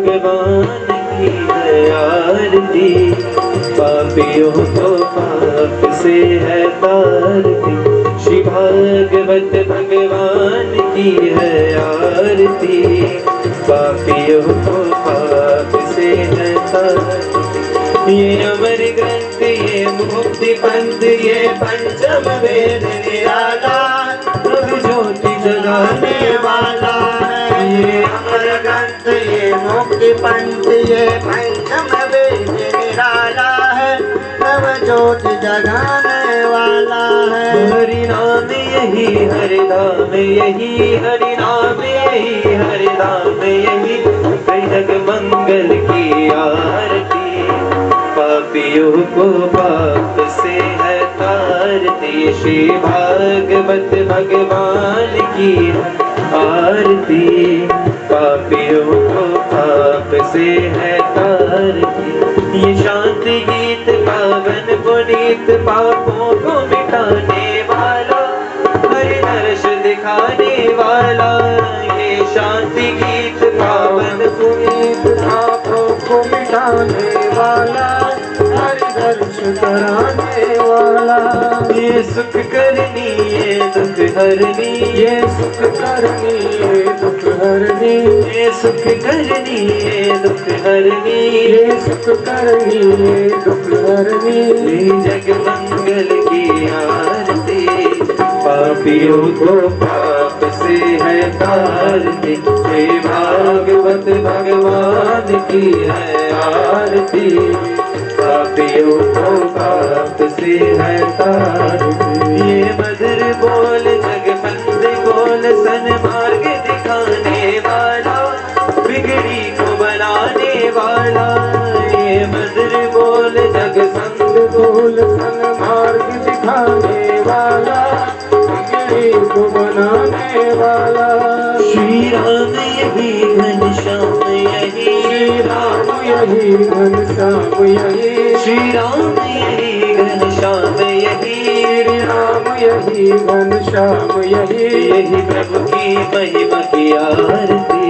भगवान की है आरती, पापियों को पाप से है तारती। श्री भागवत भगवान की है आरती, पापियों को पाप से है तारती। ये अमर ग्रंथ, ये मुक्ति पंथ, ये पंचम वेद निराला, प्रभु ज्योति जगाने वाला है। ये अमर ग्रंथ, ये मुक्ति पंथ, ये पंचम वेद निराला है, प्रभु ज्योति जगाने वाला है। हरि नाम यही हरि नाम यही, हरि नाम यही हरि नाम यही, कई जग मंगल की आरती। पापियों को पाप से है तारती, श्री भागवत भगवान की आरती, पापियों को पाप से है तारती। ये शांति गीत पावन पुनीत, पापों को मिटाने वाला, हरि दर्श दिखाने वाला। ये शांति गीत पावन पुनीत, पापों को मिटाने वाला, हरि दर्श कराने वाला। ये सुख करनी, ये दुख हरनी, ये सुख करनी, ये दुख हरनी, ये सुख करनी, ये दुख हरनी, ये सुख करनी, ये दुख हरनी। ये जग मंगल की आरती, पापियों को पाप से है तारती। हे भागवत भगवान की है आरती, पापियों को पाप से है तारती। ये मधुर बोल जगबंद बोल, सन्मार्ग दिखाने वाला, बिगड़ी को बनाने वाला। ये मधुर बोल जगबंद बोल, सन्मार्ग दिखाने वाला, बिगड़ी को बनाने वाला। श्री राम यही घनश्याम यही, श्री राम यही घनश्याम यही, श्री राम यही घनश्याम यही, श्री राम यही घनश्याम यही। यही प्रभु की महिमा की आरती,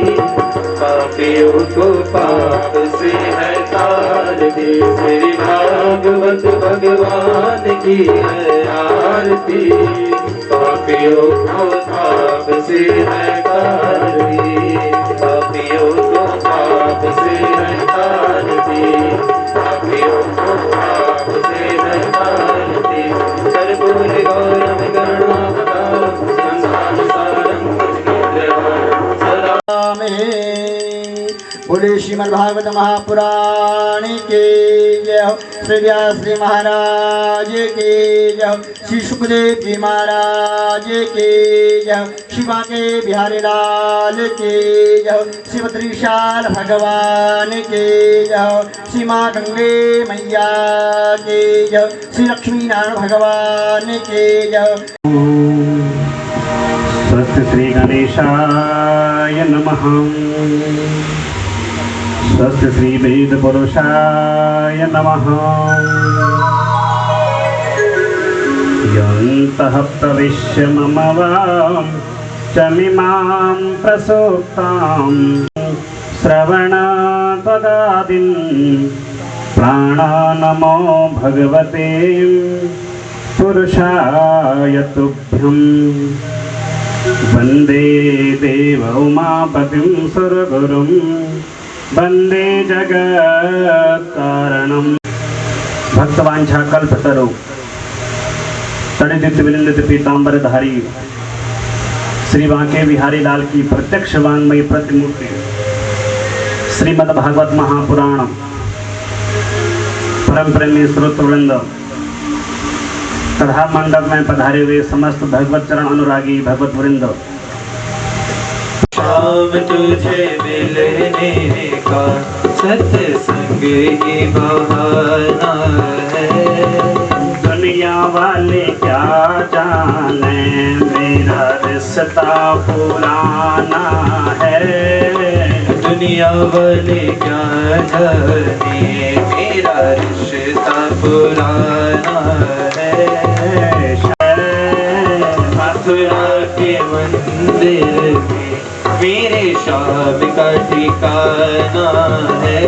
पापियों को पाप से है तारती। श्री भागवत भगवान की है आरती, पापियों को पाप से है तारती। पापियों को पाप से है तारती, पापियों को पाप से है तारती। कर्पूर गौरम करुणावतारम, संसारसारम सदा में। बोले श्रीमद् भागवत महापुराण के जय हो, श्री व्यास जी महाराज के जय हो, श्री सुखदेव जी महाराज के जय हो, शिवा के बिहारी लाल के जय हो, श्री बद्रीशाल भगवान के जय हो, श्री माँ गंगे मैया के जय हो, श्री लक्ष्मी नारायण भगवान के जय हो। स्वस्ति श्री गणेशाय नमः। स्वस्ति श्री वेद पुरुषाय नमः। यन्तः प्रविश्य मम वाचमिमां प्रसूक्तां श्रवणात्वगादीन् प्राणानमो भगवते पुरुषाय तुभ्यं। वन्दे देव उमापतिं सुरगुरुं, वन्दे जगत्कारणं। भक्तवांछा कल्पतरु तड़ित विलिंदित पीतांबरधारी श्री बांके बिहारी लाल की प्रत्यक्ष वांग्मयी प्रतिमूर्ति श्रीमद् भागवत महापुराण परम प्रेमी श्रोतृवृंद तथा मंडप में पधारे हुए समस्त भगवत चरण अनुरागी भगवत वृंद, शाम तुझे मिलने का सत्संग ही बहाना है। दुनिया वाले क्या जाने मेरा रिश्ता पुराना है। दुनिया वाले क्या जाने मेरा रिश्ता पुराना है। मथुरा के मंदिर में मेरे श्याम का ठिकाना है।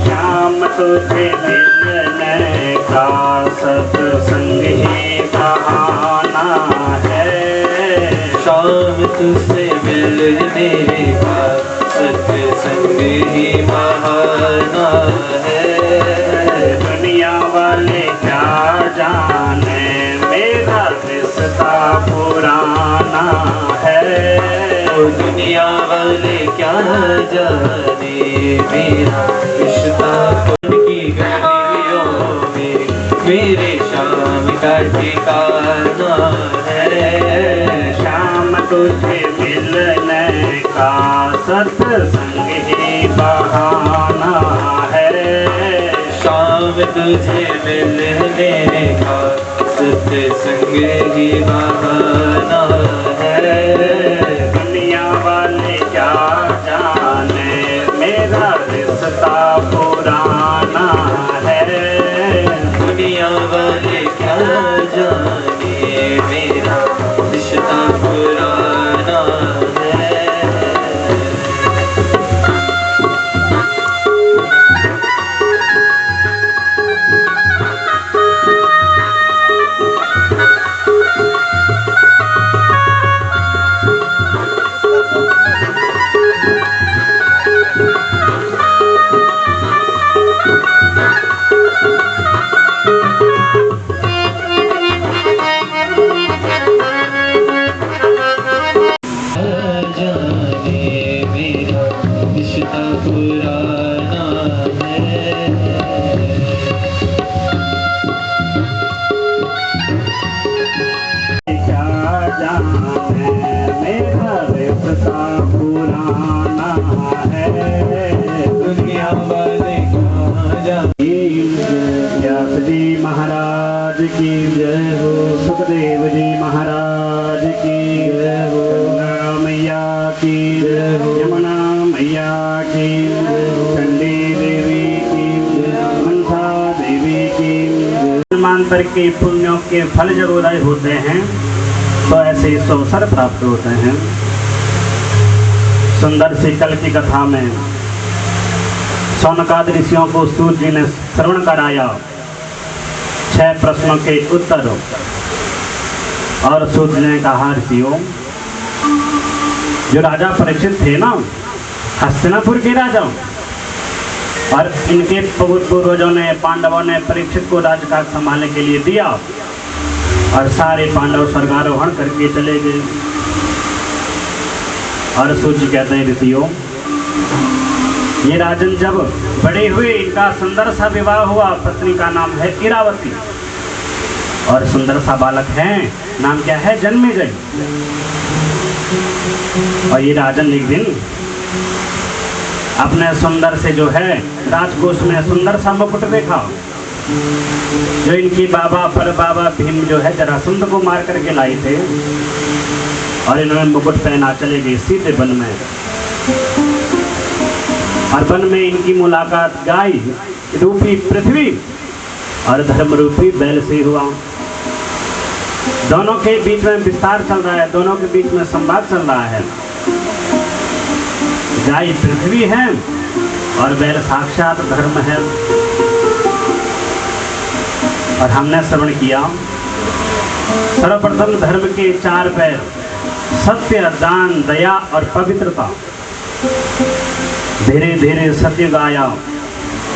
श्याम तुझे मिलने का सत्संग ही बहाना है। श्याम तुझसे मिलने का सत्संग ही बहाना है। दुनिया वाले क्या जाने मेरा रिश्ता पुराना है। दुनिया वाले क्या जाने मेरा रिश्ता की गलियों में मेरे श्याम का ठिकाना है। श्याम तुझे मिलने का सत्संग ही बहाना है। श्याम तुझे मिलने का सत्संग ही बहाना है। दुनिया वाले क्या जाने मेरा रिश्ता पुराना है। दुनिया वाले क्या जाने मेरा रिश्ता पुराना है। महाराज की जय हो। सुखदेव जी महाराज की जय हो। गंगा मैया की जय हो। यमुना मैया की जय हो। चंडी देवी की जय हो। मनसा देवी की जन्मांतर के पुण्यों के फल जब उदय होते हैं तो ऐसे इस अवसर प्राप्त होते हैं। सुंदर सी कल की कथा में सौनकादि ऋषियों को सूर्य जी ने श्रवण कराया 6 प्रश्नों के उत्तर। और सूर्य ने कहा, ऋषियों, जो राजा परीक्षित थे ना, हस्तिनापुर के राजा, और इनके पूर्वजों ने, पांडवों ने परीक्षित को राजकाज संभालने के लिए दिया और सारे पांडव स्वर्गारोहण करके चले गए। और सूर्य कहते हैं, ऋषियों, ये राजन जब बड़े हुए इनका सुंदर सा विवाह हुआ। पत्नी का नाम है इरावती और सुंदर सा बालक है, नाम क्या है? जन्मेजय। और ये राजन एक दिन अपने सुंदर से जो है राजकोष में सुंदर सा मुकुट देखा, जो इनकी बाबा पर बाबा भीम जो है जरासंध को मार करके लाए थे। और इन्होंने मुकुट पहना चले गए सीधे वन में। और वन में इनकी मुलाकात गाय रूपी पृथ्वी और धर्म रूपी बैल से हुआ। दोनों के बीच में विस्तार चल रहा है, दोनों के बीच में संवाद चल रहा है। गाय पृथ्वी है और बैल साक्षात धर्म है। और हमने श्रवण किया, सर्वप्रथम धर्म के 4 पैर, सत्य, दान, दया और पवित्रता। धीरे धीरे सत्य गाया,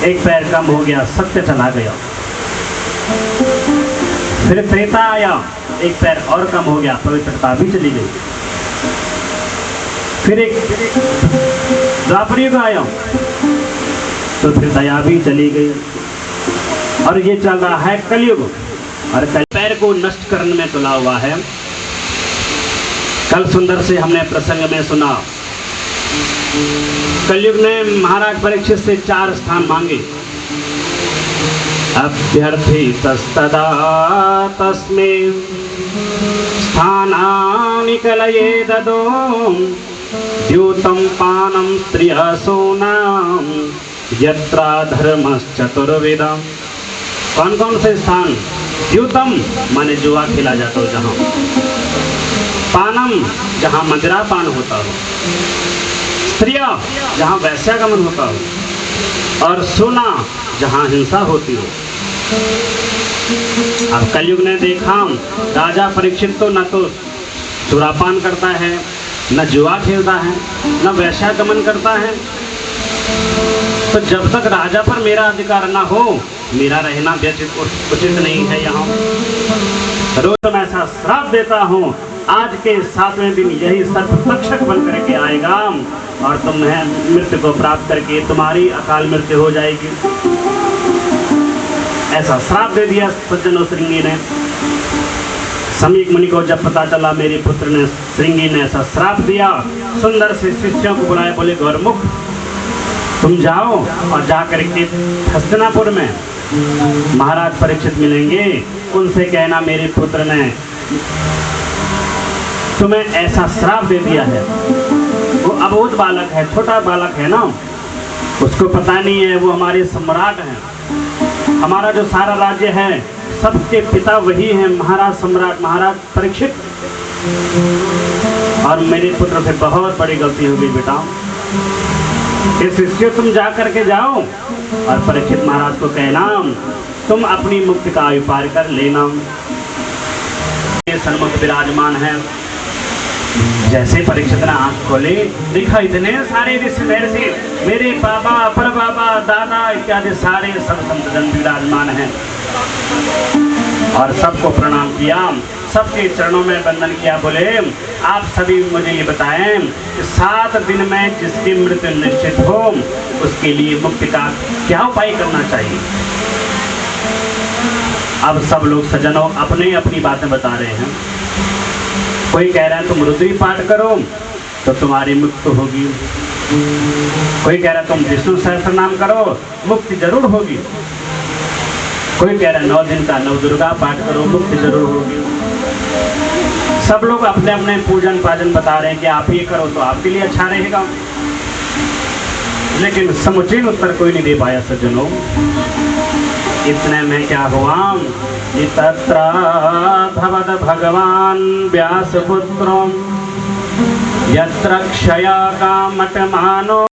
एक पैर कम हो गया, सत्य चला गया। फिर त्रेता आया, एक पैर और कम हो गया, पवित्रता भी चली गई। फिर एक द्वापर युग आया तो फिर दया भी चली गई। और ये चल रहा है कलयुग, और पैर को नष्ट करने में तुला हुआ है। कल सुंदर से हमने प्रसंग में सुना, कलयुग ने महाराज परीक्षित से 4 स्थान मांगे। अभ्यर्थी तस्तदा तस्मे स्थानानि कलये ददो द्यूतं पानं त्रियसोनां यत्रा धर्मश्चतुर्विधम्। कौन कौन से स्थान? द्यूतम माने जुआ खेला जाता हो जहाँ, पानम जहाँ मदिरा पान होता हो, स्त्रिया जहाँ वैश्यागमन होता हो और सोना जहाँ हिंसा होती हो। अब कलयुग ने देखा, राजा परीक्षित तो न तो सुरापान करता है, न जुआ खेलता है, न वैश्यागमन करता है। तो जब तक राजा पर मेरा अधिकार न हो, मेरा रहना व्यतीत उचित नहीं है यहाँ। रोज मैं ऐसा श्राप देता हूँ, आज के 7वें दिन यही सर्प तक्षक बन करके आएगा और तुम्हें मृत्यु को प्राप्त करके तुम्हारी अकाल मृत्यु हो जाएगी। ऐसा श्राप दे दिया सज्जनों श्रृंगी ने। समीक मुनि को जब पता चला मेरे पुत्र ने, श्रृंगी ने ऐसा श्राप दिया, सुंदर से शिष्यों को बुलाए, बोले गौरमुख तुम जाओ और जाकर के हस्तिनापुर में महाराज परीक्षित मिलेंगे, उनसे कहना मेरे पुत्र ने तुम्हें ऐसा श्राप दे दिया है। वो अबोध बालक है, छोटा बालक है ना, उसको पता नहीं है वो हमारे सम्राट हैं। हमारा जो सारा राज्य है सबके पिता वही हैं, महाराज सम्राट महाराज परीक्षित। और मेरे पुत्र से बहुत बड़ी गलती हो गई बेटा, इसलिए तुम जा करके जाओ और परीक्षित महाराज को कहना तुम अपनी मुक्ति का आयु पार कर लेना। ये सन्मुख विराजमान है। जैसे परीक्षित ने आंख खोली, देखा इतने सारे रिश्तेदार से, मेरे बाबा, परबाबा, दादा इत्यादि सारे सब संतजन विराजमान हैं और सबको प्रणाम किया, सबके चरणों में वंदन किया। बोले आप सभी मुझे ये बताएं कि 7 दिन में जिसकी मृत्यु निश्चित हो उसके लिए मुक्ति का क्या उपाय करना चाहिए। अब सब लोग सज्जनों अपनी अपनी बातें बता रहे हैं। कोई कह रहा है तुम रुद्री पाठ करो तो तुम्हारी मुक्ति होगी, कोई कह रहा है तुम विष्णु सहस्त्र नाम करो मुक्ति जरूर होगी, कोई कह रहा है 9 दिन का नवदुर्गा पाठ करो मुक्ति जरूर होगी। सब लोग अपने अपने पूजन पाजन बता रहे हैं कि आप ये करो तो आपके लिए अच्छा रहेगा, लेकिन समुचित उत्तर कोई नहीं दे पाया सज्जनों। इतने में क्या हुआ, तत्र भवद भगवान व्यासपुत्रो यत्र क्षया कामट मानो